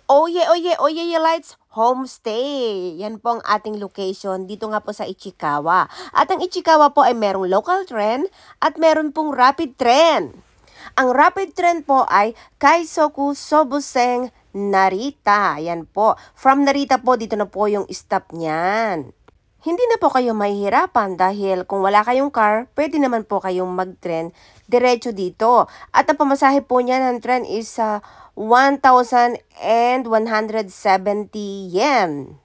Oye Lights Homestay. Yan po ang ating location dito nga po sa Ichikawa. At ang Ichikawa po ay merong local train at meron pong rapid train. Ang rapid train po ay Kaisoku Sobuseng Narita. Yan po. From Narita po, dito na po yung stop niyan. Hindi na po kayo mahihirapan dahil kung wala kayong car, pwede naman po kayong mag-tren diretso dito. At ang pamasahe po niya ng tren is 1,170 yen.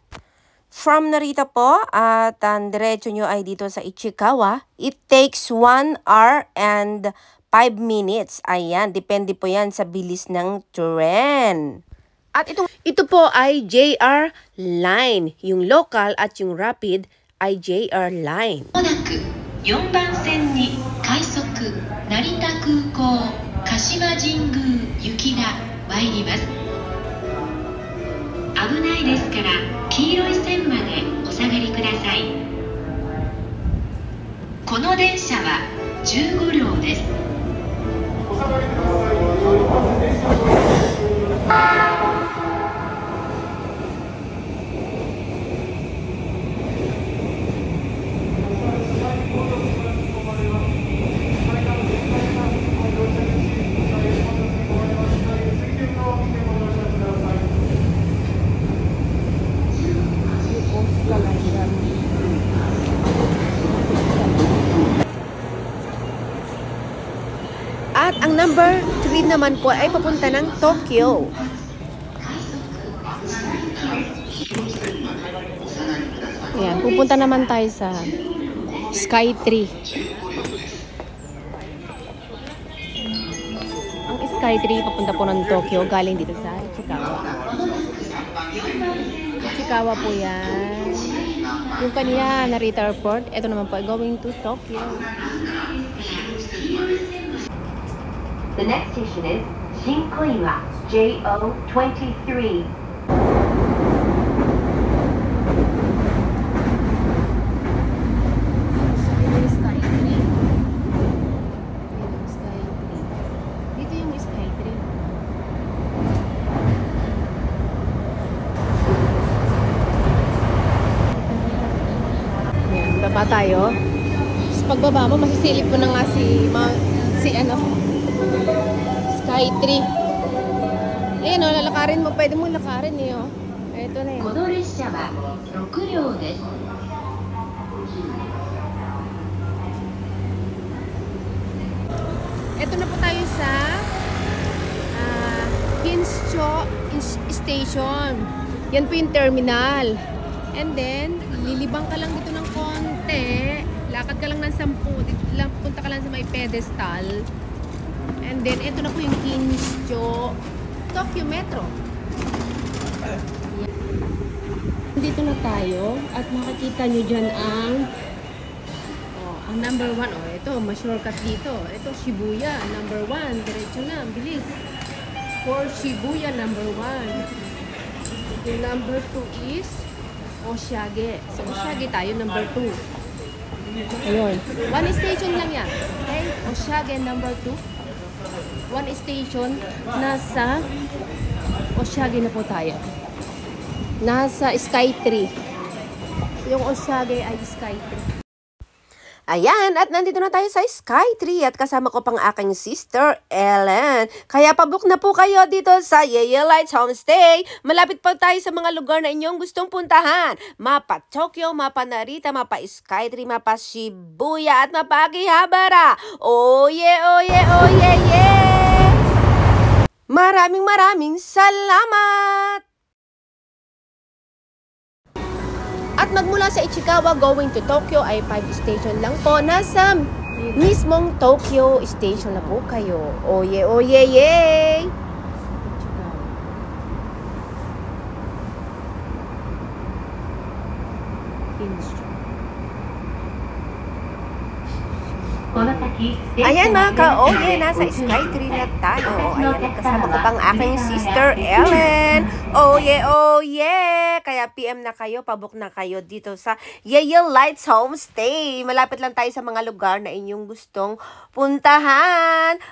From Narita po at ang diretso nyo ay dito sa Ichikawa, it takes 1 hour and 5 minutes. Ayan, depende po yan sa bilis ng tren. At ito po ay JR Line. Yung local at yung rapid ay JR Line. 4番線に快速成田空港鹿島神宮行きが参ります。危ないですから黄色い線までお下がりください。この電車は15両です。お下がりください。At ang number 3 naman po ay papunta ng Tokyo. Ayan, pupunta naman tayo sa Sky 3. Ang Sky 3 papunta po ng Tokyo, galing dito sa Ichikawa. Ichikawa po yan. Yung kanina, Narita Airport, ito naman po ay going to Tokyo. The next station is Shinkoiwa JO23. Dito yung Sky 3. Ayan, baba tayo. Tapos pagbaba mo, masisilip mo na nga si Sky 3. Ayan o, lalakarin mo. Pwede mo lakarin eh o. Ito na yun. この列車は6両です。 Ito na po tayo sa Kinsho Station. Yan po yung terminal. And then, lilibang ka lang dito ng konti. Lakad ka lang ng 10. Punta ka lang sa may pedestal. And then, ito na po yung Kinsho Tokyo Metro. Dito na tayo. At makikita nyo dyan ang number 1. Ito, ma-shortcut dito. Ito, Shibuya, number 1. Diretso na, bilis. For Shibuya, number 1. Yung number 2 is Oshiage. So, Oshiage tayo, number 2. Ayun. 1 station lang yan. Okay? Oshiage, number 2. 1 station. Nasa Oshiage na po tayo. Nasa Sky 3. Yung Oshiage ay Sky 3. Ayan, at nandito na tayo sa Sky 3 at kasama ko pang aking sister, Ellen. Kaya pabook na po kayo dito sa Yeye Lights Homestay. Malapit pa tayo sa mga lugar na inyong gustong puntahan. Mapa Tokyo, mapa Narita, mapa Sky 3, mapa Shibuya at mapa Akihabara. Oye! Maraming salamat! At magmula sa Ichikawa going to Tokyo ay 5 station lang po. Nasa mismong Tokyo station na po kayo. Oye! Ayan mga ka-oye, nasa Sky 3 na tayo. Ayan, kasama ko pang aking sister Ellen. Oye! Kaya PM na kayo, pabook na kayo dito sa Yeye Lights Homestay. Malapit lang tayo sa mga lugar na inyong gustong puntahan.